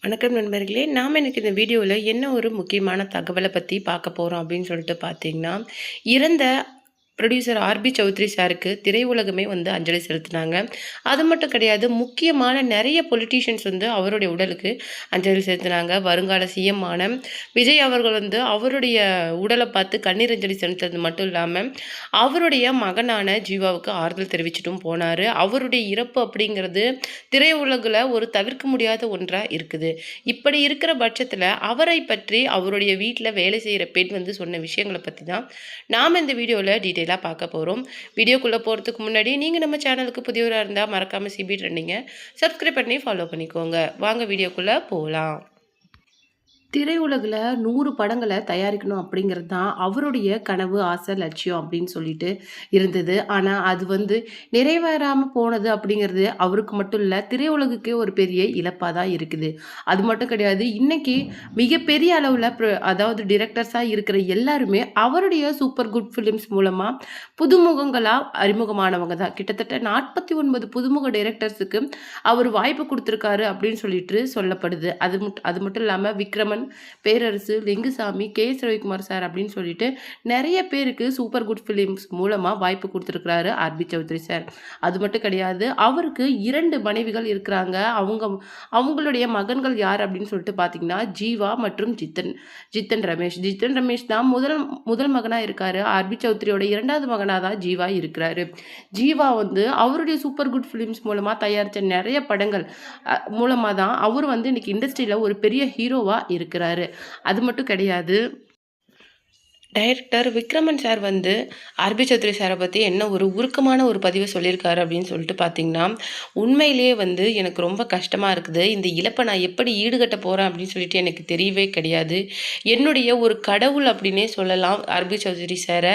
வணக்கம் நண்பர்களே. நாம் இன்னைக்கு இந்த வீடியோவில் என்ன ஒரு முக்கியமான தகவலை பற்றி பார்க்க போகிறோம் அப்படின்னு சொல்லிட்டு பார்த்தீங்கன்னா, இறந்த ப்ரொடியூசர் ஆர்பி சௌத்ரி சாருக்கு திரையுலகமே வந்து அஞ்சலி செலுத்தினாங்க. அது மட்டும் கிடையாது, முக்கியமான நிறைய பொலிட்டீஷியன்ஸ் வந்து அவருடைய உடலுக்கு அஞ்சலி செலுத்தினாங்க. வருங்கால சிஎம் ஆன விஜய் அவர்கள் வந்து அவருடைய உடலை பார்த்து கண்ணீர் அஞ்சலி செலுத்துறது மட்டும் இல்லாமல் அவருடைய மகனான ஜீவாவுக்கு ஆறுதல் தெரிவிச்சிட்டும் போனார். அவருடைய இறப்பு அப்படிங்கிறது திரையுலகில் ஒரு தவிர்க்க முடியாத ஒன்றாக இருக்குது. இப்படி இருக்கிற பட்சத்தில் அவரை பற்றி அவருடைய வீட்டில் வேலை செய்கிற பெண் வந்து சொன்ன விஷயங்களை பற்றி தான் நாம் இந்த வீடியோவில் டீட்டெயிலாக பார்க்க போகிறோம். வீடியோக்குள்ளே போகிறதுக்கு முன்னாடி நீங்கள் நம்ம சேனலுக்கு புதியவராக இருந்தால் மறக்காமல் சிபி ட்ரெண்டிங்கை சப்ஸ்கிரைப் பண்ணி ஃபாலோ பண்ணிக்கோங்க. வாங்க வீடியோக்குள்ளே போகலாம். திரையுலகில் 100 படங்களை தயாரிக்கணும் அப்படிங்கிறது தான் அவருடைய கனவு, ஆசை, லட்சியம் அப்படின்னு சொல்லிட்டு இருந்தது. ஆனால் அது வந்து நிறைவேறாமல் போனது அப்படிங்கிறது அவருக்கு மட்டும் இல்லை, திரையுலகுக்கே ஒரு பெரிய இழப்பாக தான் இருக்குது. அது மட்டும் கிடையாது, இன்னைக்கு மிகப்பெரிய அளவில் அதாவது டிரெக்டர்ஸாக இருக்கிற எல்லாருமே அவருடைய சூப்பர் குட் ஃபிலிம்ஸ் மூலமாக புதுமுகங்களாக அறிமுகமானவங்க தான். கிட்டத்தட்ட 49 புதுமுக டைரக்டர்ஸுக்கு அவர் வாய்ப்பு கொடுத்துருக்காரு அப்படின்னு சொல்லிட்டு சொல்லப்படுது. அது மட்டும் இல்லாமல் விக்ரமன், பேரரசு, லிங்குசாமி, கே.எஸ். ரவிக்குமார் சார் அப்படின்னு சொல்லிட்டு நிறைய பேருக்கு சூப்பர் குட் ஃபிலிம்ஸ் மூலமாக வாய்ப்பு கொடுத்துருக்கிறாரு ஆர்பி சௌத்ரி சார். அது மட்டும் கிடையாது, அவருக்கு 2 மனைவிகள் இருக்கிறாங்க. அவங்களுடைய மகன்கள் யார் அப்படின்னு சொல்லிட்டு பார்த்தீங்கன்னா ஜீவா மற்றும் ஜித்தன் ரமேஷ். ஜித்தன் ரமேஷ் தான் முதல் மகனாக இருக்காரு. ஆர்பி சௌத்ரியோட 2வது மகனாக தான் ஜீவா இருக்கிறாரு. ஜீவா வந்து அவருடைய சூப்பர் குட் ஃபிலிம்ஸ் மூலமாக தயாரித்த நிறைய படங்கள் மூலமாக தான் அவர் வந்து இன்னைக்கு இண்டஸ்ட்ரியில் ஒரு பெரிய ஹீரோவாக இருக்கிறாரு. அது மட்டும் கிடையாது, டைரக்டர் விக்ரமன் சார் வந்து ஆர்பி சௌத்ரி சாரை பற்றி என்ன ஒரு உருக்கமான ஒரு பதிவை சொல்லியிருக்காரு அப்படின்னு சொல்லிட்டு பார்த்தீங்கன்னா, உண்மையிலேயே வந்து எனக்கு ரொம்ப கஷ்டமாக இருக்குது. இந்த இழப்பை நான் எப்படி ஈடுகட்ட போகிறேன் அப்படின்னு சொல்லிட்டு எனக்கு தெரியவே கிடையாது. என்னுடைய ஒரு கடவுள் அப்படின்னே சொல்லலாம் ஆர்பி சௌத்ரி சாரை.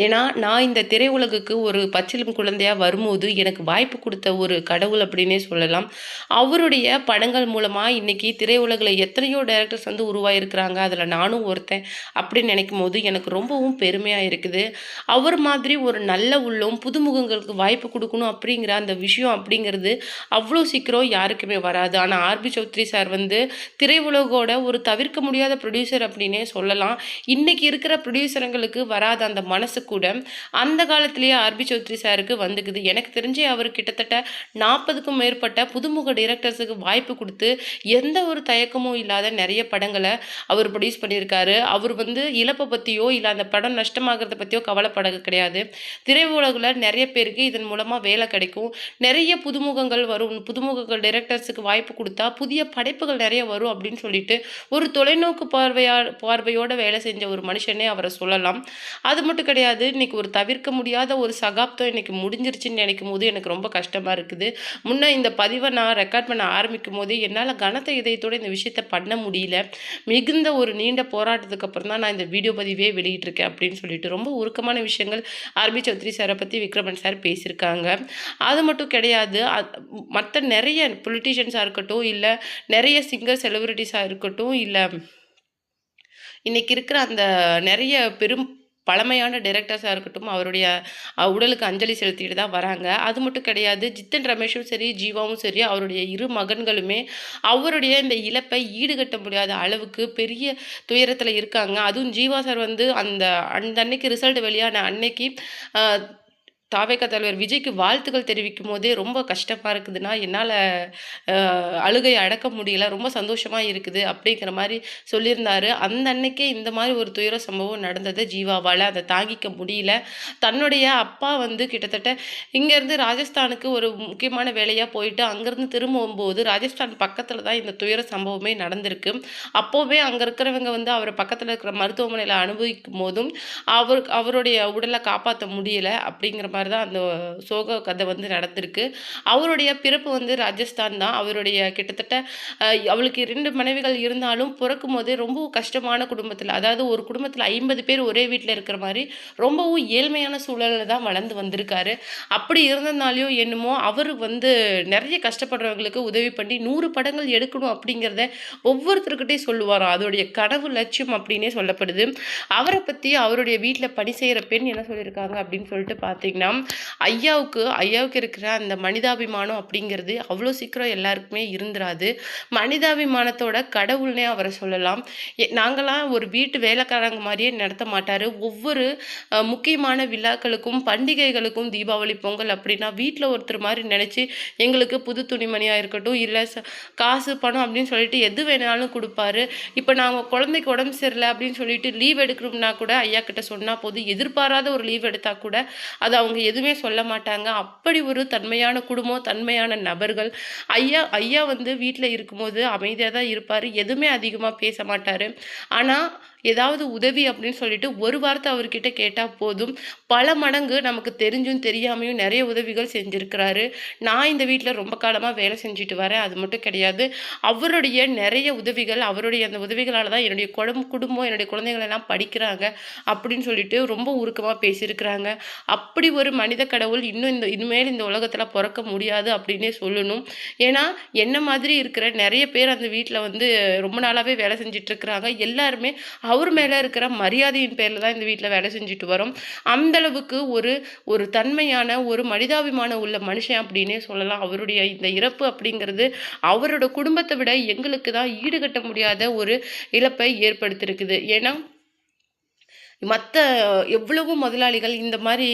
ஏன்னா நான் இந்த திரையுலகுக்கு ஒரு பச்சிளம் குழந்தையாக வரும்போது எனக்கு வாய்ப்பு கொடுத்த ஒரு கடவுள் அப்படின்னே சொல்லலாம். அவருடைய படங்கள் மூலமாக இன்னைக்கு திரையுலகில் எத்தனையோ டைரக்டர்ஸ் வந்து உருவாகிருக்கிறாங்க. அதில் நானும் ஒருத்தன் அப்படின்னு நினைக்கும் போது எனக்கு ரொம்பவும் பெருமையாக இருக்குது. அவர் மாதிரி ஒரு நல்ல உள்ளம் புதுமுகங்களுக்கு வாய்ப்பு கொடுக்கணும் அப்படிங்கிற அந்த விஷயம் அப்படிங்கிறது அவ்வளோ சீக்கிரம் யாருக்குமே வராது. ஆனால் ஆர்பி சௌத்ரி சார் வந்து திரையுலகோட ஒரு தவிர்க்க முடியாத ப்ரொடியூசர் அப்படின்னே சொல்லலாம். இன்னைக்கு இருக்கிற ப்ரொடியூசருங்களுக்கு வராத அந்த மனசு கூட அந்த காலத்திலேயே ஆர்பி சௌத்ரி சாருக்கு வந்துக்குது. எனக்கு தெரிஞ்சு அவர் கிட்டத்தட்ட 40க்கும் மேற்பட்ட புதுமுக டைரக்டர்ஸுக்கு வாய்ப்பு கொடுத்து எந்த ஒரு தயக்கமும் இல்லாத நிறைய படங்களை அவர் ப்ரொடியூஸ் பண்ணியிருக்காரு. அவர் வந்து இழப்பை பற்றியோ இல்லை அந்த படம் நஷ்டமாகிறத பற்றியோ கவலைப்பட கிடையாது. திரையுலகில் நிறைய பேருக்கு இதன் மூலமாக வேலை கிடைக்கும். நிறைய புதுமுகங்கள் வரும். புதுமுகங்கள் டைரக்டர்ஸுக்கு வாய்ப்பு கொடுத்தா புதிய படைப்புகள் நிறைய வரும் அப்படின்னு சொல்லிட்டு ஒரு தொலைநோக்கு பார்வையோட வேலை செஞ்ச ஒரு மனுஷனே அவரை சொல்லலாம். அது மட்டும் கிடையாது, இன்னைக்கு ஒரு தவிர்க்க முடியாத ஒரு சகாப்தம் இன்னைக்கு முடிஞ்சிருச்சுன்னு நினைக்கும் போது எனக்கு ரொம்ப கஷ்டமாக இருக்குது. முன்ன இந்த பதிவை நான் ரெக்கார்ட் பண்ண ஆரம்பிக்கும் போது என்னால் கனத்த இதயத்தோடு இந்த விஷயத்தை பண்ண முடியல. மிகுந்த ஒரு நீண்ட போராட்டத்துக்கு அப்புறம் தான் நான் இந்த வீடியோ பதிவே வெளியிட்டிருக்கேன் அப்படின்னு சொல்லிட்டு ரொம்ப உருக்கமான விஷயங்கள் ஆர்பி சௌத்ரி சாரை பற்றி விக்ரமன் சார் பேசியிருக்காங்க. அது மட்டும் கிடையாது, மற்ற நிறைய பொலிட்டீஷியன்ஸாக இருக்கட்டும், இல்லை நிறைய சிங்கர் செலிபிரிட்டிஸாக இருக்கட்டும், இல்லை இன்னைக்கு இருக்கிற அந்த நிறைய பழமையான டைரக்டர்ஸாக இருக்கட்டும், அவருடைய உடலுக்கு அஞ்சலி செலுத்திட்டு தான் வராங்க. அது மட்டும் கிடையாது, ஜித்தன் ரமேஷும் சரி, ஜீவாவும் சரி, அவருடைய 2 மகன்களுமே அவருடைய இந்த இழப்பை ஈடுகட்ட முடியாத அளவுக்கு பெரிய துயரத்தில் இருக்காங்க. அதுவும் ஜீவா சார் வந்து அந்த அன்னைக்கு ரிசல்ட் வெளியான அன்னைக்கு தாவேக தலைவர் விஜய்க்கு வாழ்த்துக்கள் தெரிவிக்கும் போதே ரொம்ப கஷ்டமாக இருக்குதுன்னா என்னால் அழுகையை அடக்க முடியல, ரொம்ப சந்தோஷமாக இருக்குது அப்படிங்கிற மாதிரி சொல்லியிருந்தாரு. அந்த அன்னைக்கே இந்த மாதிரி ஒரு துயர சம்பவம் நடந்தது. ஜீவாவால் அதை தாங்கிக்க முடியல. தன்னுடைய அப்பா வந்து கிட்டத்தட்ட இங்கேருந்து ராஜஸ்தானுக்கு ஒரு முக்கியமான வேலையாக போயிட்டு அங்கேருந்து திரும்பும்போது ராஜஸ்தான் பக்கத்தில் தான் இந்த துயர சம்பவமே நடந்திருக்கு. அப்போவே அங்கே இருக்கிறவங்க வந்து அவரை பக்கத்தில் இருக்கிற மருத்துவமனையில் அனுபவிக்கும் போதும் அவருடைய உடலை காப்பாற்ற முடியலை அப்படிங்கிற மாதிரி தான் அந்த சோக கதை வந்து நடந்திருக்கு. அவருடைய பிறப்பு வந்து ராஜஸ்தான் தான். அவருடைய கிட்டத்தட்ட அவளுக்கு 2 மனைவிகள் இருந்தாலும் பிறக்கும் போதே ரொம்ப கஷ்டமான குடும்பத்தில், அதாவது ஒரு குடும்பத்தில் 50 பேர் ஒரே வீட்டில் இருக்கிற மாதிரி ரொம்பவும் ஏழ்மையான சூழலில் தான் வளர்ந்து வந்திருக்காரு. அப்படி இருந்ததுனாலையோ என்னமோ அவர் வந்து நிறைய கஷ்டப்படுறவங்களுக்கு உதவி பண்ணி 100 படங்கள் எடுக்கணும் அப்படிங்கிறத ஒவ்வொருத்தருக்கிட்டே சொல்லுவாராம். அதோடைய கனவு லட்சியம் அப்படின்னே சொல்லப்படுது. அவரை பற்றி அவருடைய வீட்டில் பணி செய்கிற பெண் என்ன சொல்லியிருக்காங்க அப்படின்னு சொல்லிட்டு பார்த்தீங்கன்னா, ஏன்னா, ஐயாவுக்கு இருக்கிற அந்த மனிதாபிமானம் அப்படிங்கிறது அவ்வளோ சீக்கிரம் எல்லாருக்குமே இருந்துராது. மனிதாபிமானத்தோட கடவுள்னே அவர சொல்லலாம். நாங்கலாம் ஒரு வீட்டு வேலைக்காரங்க மாரியே நடத்த மாட்டாரு. ஒவ்வொரு முக்கியமான விழாக்களுக்கும், பண்டிகைகளுக்கும் தீபாவளி, பொங்கல் அப்படின்னா வீட்ல ஒருத்தர் மாரி நெனச்சு எங்களுக்கு புது துணிமணியா இருக்கட்டும், இல்ல காசு, பணம் அப்படின்னு சொல்லிட்டு எது வேணாலும் குடுப்பாரு. இப்ப நாங்க குழந்தைக்கு உடம்பு சரியில்ல அப்படின்னு சொல்லிட்டு லீவ் எடுக்கணும்னா கூட ஐயாகிட்ட சொன்னா போதும். எதிர்பாராத ஒரு லீவ் எடுத்தா கூட அத அவங்க எதுவுமே சொல்ல மாட்டாங்க. அப்படி ஒரு தன்மையான குடும்பம், தன்மையான நபர்கள். ஐயா வந்து வீட்ல இருக்கும்போது அமைதியா தான் இருப்பாரு. எதுவுமே அதிகமா பேச மாட்டாரு. ஆனா, ஏதாவது உதவி அப்படின்னு சொல்லிட்டு ஒரு வார்த்தை அவர்கிட்ட கேட்டா போதும். பல மடங்கு நமக்கு தெரிஞ்சும் தெரியாமையும் நெறைய உதவிகள் செஞ்சிருக்கிறாரு. நான் இந்த வீட்ல ரொம்ப காலமா வேலை செஞ்சுட்டு வரேன். அது மட்டும் கிடையாது. அவருடைய நெறைய உதவிகள், அவருடைய அந்த உதவிகளால தான் என்னுடைய குடும்பம், என்னுடைய குழந்தைகள் எல்லாம் படிக்கிறாங்க அப்படின்னு சொல்லிட்டு ரொம்ப உருக்கமா பேசியிருக்கிறாங்க. அப்படி ஒரு மனித கடவுள் இனிமேல் இந்த உலகத்துல பொறக்க முடியாது அப்படின்னே சொல்லணும். ஏன்னா, என்ன மாதிரி இருக்கிற நெறைய பேர் அந்த வீட்ல வந்து ரொம்ப நாளாவே வேலை செஞ்சுட்டு இருக்கிறாங்க. எல்லாருமே அவர் மேல இருக்கிற மரியாதையின் பேர்ல தான் இந்த வீட்ல வேலை செஞ்சுட்டு வரோம். அந்த அளவுக்கு ஒரு ஒரு தன்மையான, ஒரு மனிதாபிமானம் உள்ள மனுஷன் அப்படின்னே சொல்லலாம். அவருடைய இந்த இறப்பு அப்படிங்கிறது அவரோட குடும்பத்த விட எங்களுக்கு தான் ஈடுகட்ட முடியாத ஒரு இழப்பை ஏற்படுத்தியிருக்குது. ஏன்னா மத்த எவ்வளவோ முதலாளிகள் இந்த மாரி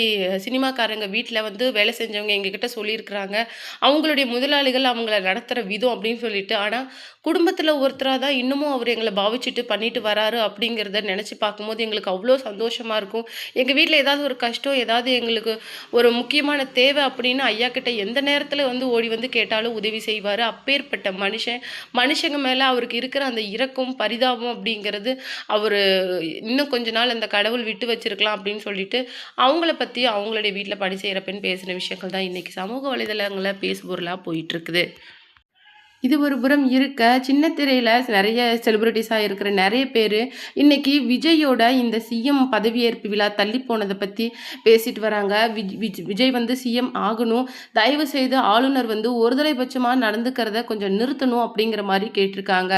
சினிமாக்காரங்க வீட்ல வந்து வேலை செஞ்சவங்க எங்ககிட்ட சொல்லியிருக்கிறாங்க. அவங்களுடைய முதலாளிகள் அவங்கள நடத்துற விதம் அப்படின்னு சொல்லிட்டு. ஆனா, குடும்பத்தில ஒருத்தரா தான் இன்னமும் அவரு எங்கள பாவிச்சுட்டு பண்ணிட்டு வராரு அப்படிங்கிறத நெனச்சு பார்க்கும்போது எங்களுக்கு அவ்ளோ சந்தோஷமா இருக்கும். எங்க வீட்ல ஏதாவது ஒரு கஷ்டம், ஏதாவது எங்களுக்கு ஒரு முக்கியமான தேவை அப்படின்னு ஐயாகிட்ட எந்த நேரத்தில வந்து ஓடி வந்து கேட்டாலும் உதவி செய்வாரு. அப்பேற்பட்ட மனுஷன். மனுஷங்க மேல அவருக்கு இருக்கிற அந்த இரக்கம், பரிதாபம் அப்படிங்கிறது அவரு இன்னும் கொஞ்ச நாள் அந்த கடவுள் விட்டு வச்சிருக்கலாம் அப்படின்னு சொல்லிட்டு, அவங்கள பத்தி அவங்களுடைய வீட்ல பணி செய்ற பெண் பேசின விஷயங்கள் தான் இன்னைக்கு சமூக வலைதளங்கள்ல பேசுபொருளா போயிட்டுருக்குது. இது ஒரு புறம் இருக்க, சின்ன திரையில நெறைய செலிபிரிட்டீஸா இருக்கிற நெறைய பேரு, இன்னைக்கு விஜயோட இந்த சிஎம் பதவியேற்பு விழா தள்ளி போனத பத்தி பேசிட்டு வராங்க. விஜய் வந்து சிஎம் ஆகணும். தயவு செய்து ஆளுநர் வந்து ஒருதலை பட்சமா நடந்துக்கிறத கொஞ்சம் நிறுத்தணும் அப்படிங்கிற மாரி கேட்டிருக்காங்க.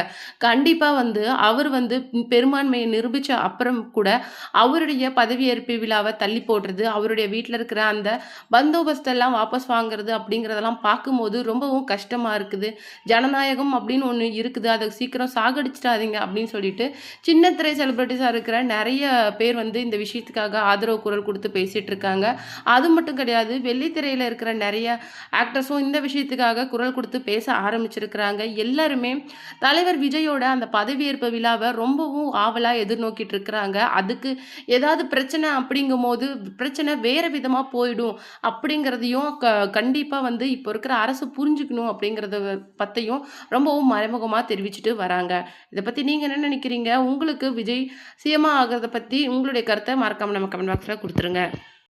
கண்டிப்பா வந்து அவர் வந்து பெரும்பான்மையை நிரூபிச்ச அப்புறம் கூட, அவருடைய பதவியேற்பு விழாவ தள்ளி போடுறது, அவருடைய வீட்ல இருக்கிற அந்த பந்தோபஸ்தெல்லாம் வாபஸ் வாங்குறது அப்படிங்கிறதெல்லாம் பார்க்கும்போது ரொம்பவும் கஷ்டமா இருக்குது. ஜனநாயகம் அப்படின்னு ஒண்ணு இருக்குது. அத சீக்கிரம் சாகடிச்சுடாதீங்க அப்படின்னு சொல்லிட்டு, சின்ன திரை செலிபிரிட்டீஸா இருக்கிற நெறைய பேர் வந்து இந்த விஷயத்துக்காக ஆதரவு குரல் குடுத்து பேசிட்டு இருக்காங்க. அது மட்டும் கிடையாது, வெள்ளித்திரையில இருக்கிற நெறைய ஆக்டர்ஸும் இந்த விஷயத்துக்காக குரல் குடுத்து பேச ஆரம்பிச்சிருக்கிறாங்க. எல்லாருமே தலைவர் விஜயோட அந்த பதவியேற்பு விழாவ ரொம்பவும் ஆவலா எதிர்நோக்கிட்டு இருக்கிறாங்க. அதுக்கு ஏதாவது பிரச்சனை அப்படிங்கும்போது, பிரச்சனை வேற விதமா போயிடும் அப்படிங்கிறதையும் கண்டிப்பா வந்து இப்போ இருக்கிற அரசு புரிஞ்சுக்கணும் அப்படிங்கிறத பத்தியும் ரொம்பவும் மறைமுகமா தெரிவிச்சுட்டு வராங்க. இத பத்தி நீங்க என்ன நினைக்கிறீங்க? உங்களுக்கு விஜய் சிஎம்மா ஆகுறத பத்தி உங்களுடைய கருத்த மறக்காம நம்ம கமெண்ட் பாக்ஸ்ல குடுத்துருங்க.